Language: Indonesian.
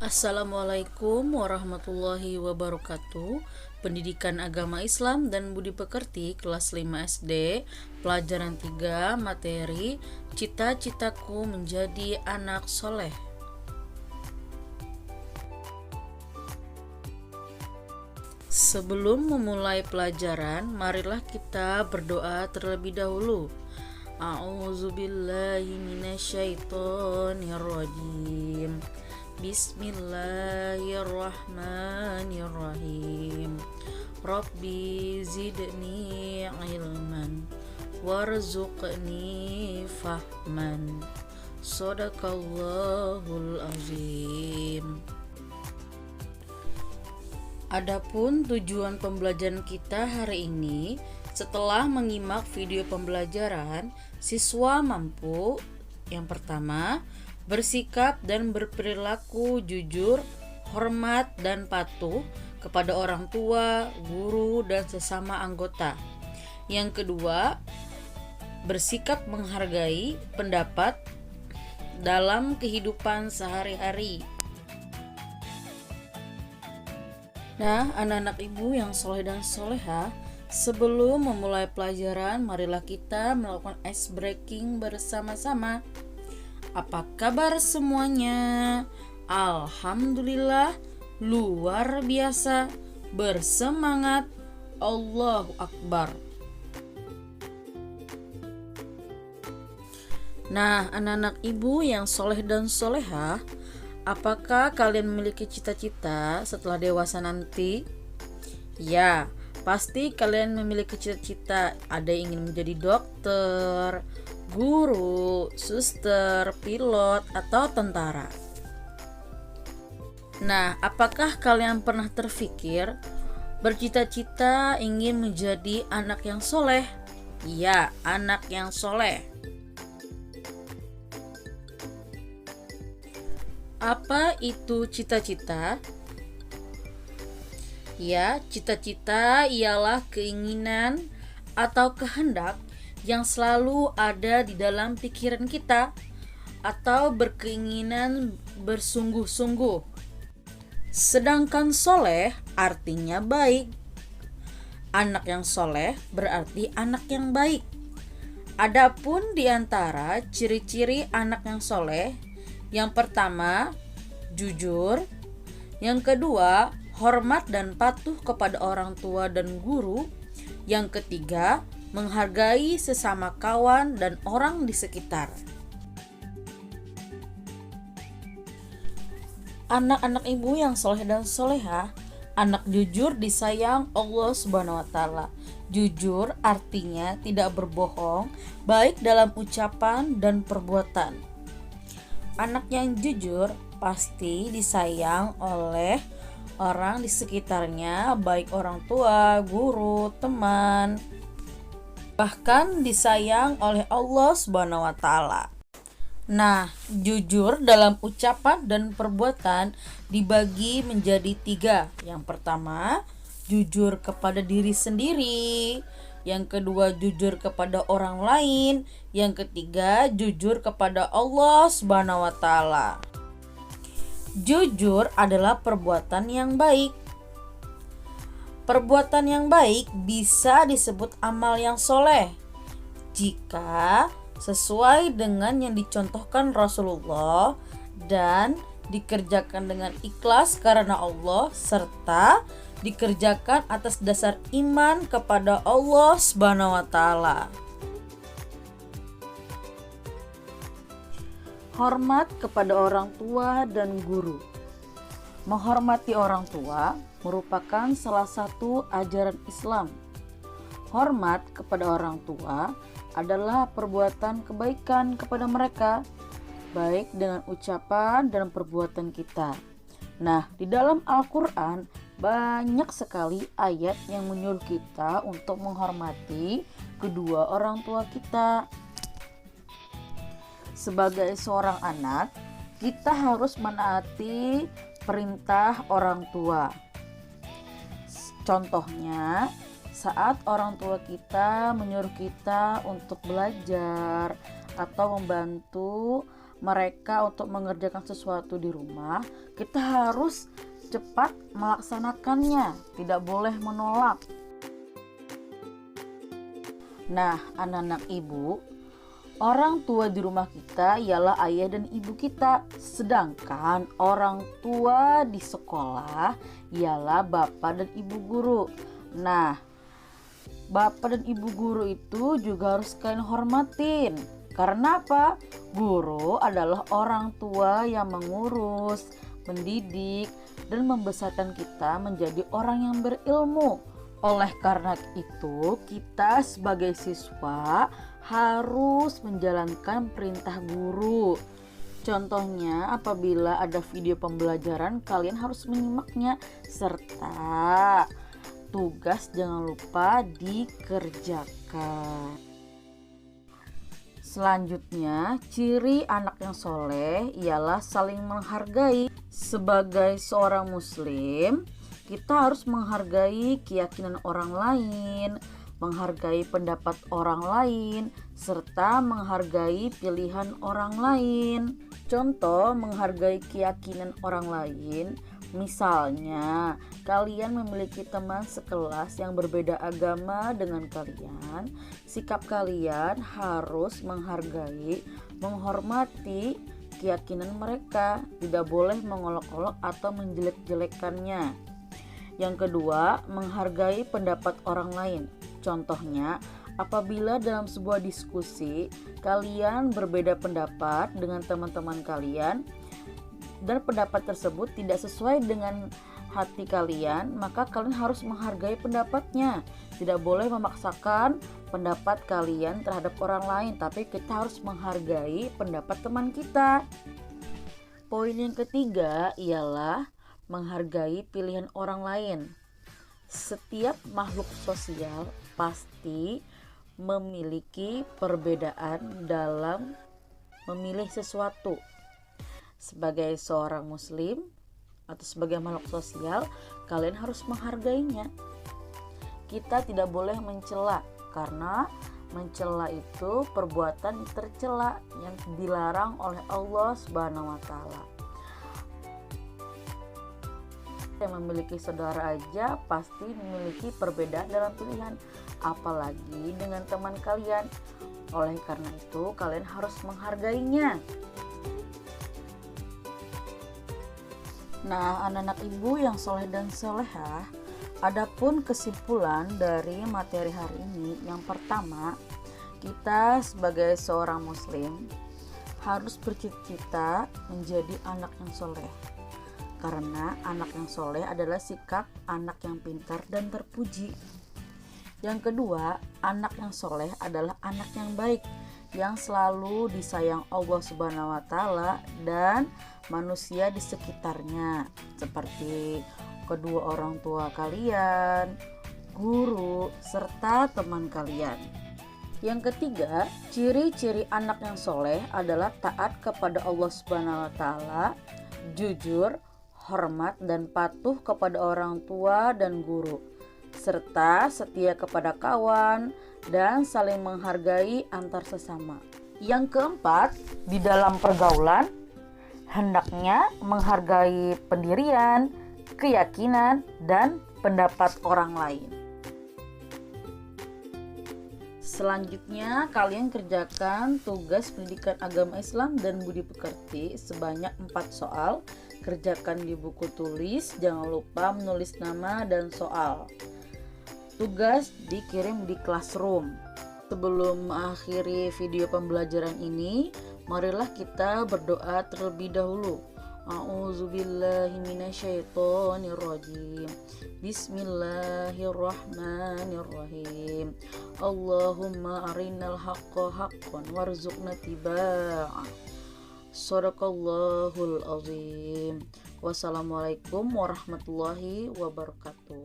Assalamualaikum warahmatullahi wabarakatuh. Pendidikan Agama Islam dan Budi Pekerti kelas 5 SD, pelajaran 3, materi Cita-citaku menjadi anak soleh. Sebelum memulai pelajaran, marilah kita berdoa terlebih dahulu. A'udzubillahi minasyaitonirrajim. Bismillahirrahmanirrahim. Rabbi zidni ilman warzuqni fahman. Shadaqallahul azim. Adapun tujuan pembelajaran kita hari ini, setelah menyimak video pembelajaran, siswa mampu yang pertama, bersikap dan berperilaku jujur, hormat dan patuh kepada orang tua, guru, dan sesama anggota. Yang kedua, bersikap menghargai pendapat dalam kehidupan sehari-hari. Nah, anak-anak ibu yang soleh dan soleha, sebelum memulai pelajaran, marilah kita melakukan ice breaking bersama-sama. Apa kabar semuanya? Alhamdulillah, luar biasa, bersemangat, Allahu Akbar. Nah, anak-anak ibu yang soleh dan soleha, apakah kalian memiliki cita-cita setelah dewasa nanti? Ya, pasti kalian memiliki cita-cita. Ada yang ingin menjadi dokter, guru, suster, pilot, atau tentara. Nah, apakah kalian pernah terfikir bercita-cita ingin menjadi anak yang soleh? Ya, anak yang soleh. Apa itu cita-cita? Ya, cita-cita ialah keinginan atau kehendak yang selalu ada di dalam pikiran kita atau berkeinginan bersungguh-sungguh. Sedangkan soleh artinya baik. Anak yang soleh berarti anak yang baik. Adapun di antara ciri-ciri anak yang soleh, yang pertama, jujur. Yang kedua, hormat dan patuh kepada orang tua dan guru. Yang ketiga, menghargai sesama kawan dan orang di sekitar. Anak-anak ibu yang soleh dan soleha, anak jujur disayang Allah Subhanahu wa Ta'ala. Jujur artinya tidak berbohong, baik dalam ucapan dan perbuatan. Anak yang jujur pasti disayang oleh orang di sekitarnya, baik orang tua, guru, teman, bahkan disayang oleh Allah Subhanahu wa Ta'ala. Nah, jujur dalam ucapan dan perbuatan dibagi menjadi 3. Yang pertama, jujur kepada diri sendiri. Yang kedua, jujur kepada orang lain. Yang ketiga, jujur kepada Allah Subhanahu wa Ta'ala. Jujur adalah perbuatan yang baik. Perbuatan yang baik bisa disebut amal yang soleh jika sesuai dengan yang dicontohkan Rasulullah dan dikerjakan dengan ikhlas karena Allah, serta dikerjakan atas dasar iman kepada Allah Subhanahu wa Ta'ala. Hormat kepada orang tua dan guru. Menghormati orang tua merupakan salah satu ajaran Islam. Hormat kepada orang tua adalah perbuatan kebaikan kepada mereka, baik dengan ucapan dan perbuatan kita. Nah, di dalam Al-Quran banyak sekali ayat yang menyuruh kita untuk menghormati kedua orang tua kita. Sebagai seorang anak, kita harus menaati perintah orang tua. Contohnya, saat orang tua kita menyuruh kita untuk belajar atau membantu mereka untuk mengerjakan sesuatu di rumah, kita harus cepat melaksanakannya, tidak boleh menolak. Nah, anak-anak ibu, orang tua di rumah kita ialah ayah dan ibu kita, sedangkan orang tua di sekolah ialah bapak dan ibu guru. Nah, bapak dan ibu guru itu juga harus kalian hormatin. Karena apa? Guru adalah orang tua yang mengurus, mendidik, dan membesarkan kita menjadi orang yang berilmu. Oleh karena itu, kita sebagai siswa harus menjalankan perintah guru. Contohnya, apabila ada video pembelajaran, kalian harus menyimaknya, serta tugas jangan lupa dikerjakan. Selanjutnya, ciri anak yang soleh ialah saling menghargai. Sebagai seorang muslim, kita harus menghargai keyakinan orang lain, menghargai pendapat orang lain, serta menghargai pilihan orang lain. Contoh menghargai keyakinan orang lain, misalnya kalian memiliki teman sekelas yang berbeda agama dengan kalian, sikap kalian harus menghargai, menghormati keyakinan mereka, tidak boleh mengolok-olok atau menjelek-jelekannya. Yang kedua, menghargai pendapat orang lain. Contohnya, apabila dalam sebuah diskusi kalian berbeda pendapat dengan teman-teman kalian dan pendapat tersebut tidak sesuai dengan hati kalian, maka kalian harus menghargai pendapatnya. Tidak boleh memaksakan pendapat kalian terhadap orang lain, tapi kita harus menghargai pendapat teman kita. Poin yang ketiga ialah menghargai pilihan orang lain. Setiap makhluk sosial pasti memiliki perbedaan dalam memilih sesuatu. Sebagai seorang muslim atau sebagai makhluk sosial, kalian harus menghargainya. Kita tidak boleh mencela, karena mencela itu perbuatan tercela yang dilarang oleh Allah Subhanahu wa taala. Yang memiliki saudara aja pasti memiliki perbedaan dalam pilihan, apalagi dengan teman kalian. Oleh karena itu, kalian harus menghargainya. Nah, anak-anak ibu yang soleh dan solehah, adapun kesimpulan dari materi hari ini, yang pertama, kita sebagai seorang muslim harus bercita-cita menjadi anak yang soleh. Karena anak yang soleh adalah sikap anak yang pintar dan terpuji. Yang kedua, anak yang soleh adalah anak yang baik, yang selalu disayang Allah Subhanahu wa taala dan manusia di sekitarnya, seperti kedua orang tua kalian, guru, serta teman kalian. Yang ketiga, ciri-ciri anak yang soleh adalah taat kepada Allah Subhanahu wa taala, jujur, hormat dan patuh kepada orang tua dan guru, serta setia kepada kawan dan saling menghargai antar sesama. Yang keempat, di dalam pergaulan hendaknya menghargai pendirian, keyakinan, dan pendapat orang lain. Selanjutnya, kalian kerjakan tugas pendidikan agama Islam dan budi pekerti sebanyak 4 soal. Kerjakan di buku tulis, jangan lupa menulis nama dan soal. Tugas dikirim di classroom. Sebelum mengakhiri video pembelajaran ini, marilah kita berdoa terlebih dahulu. A'udzubillahi minasyaitonirrajim. Bismillahirrahmanirrahim. Allahumma arinal haqqa haqqan warzuqna tiba'ah. Shadaqallahul azim. Wassalamualaikum warahmatullahi wabarakatuh.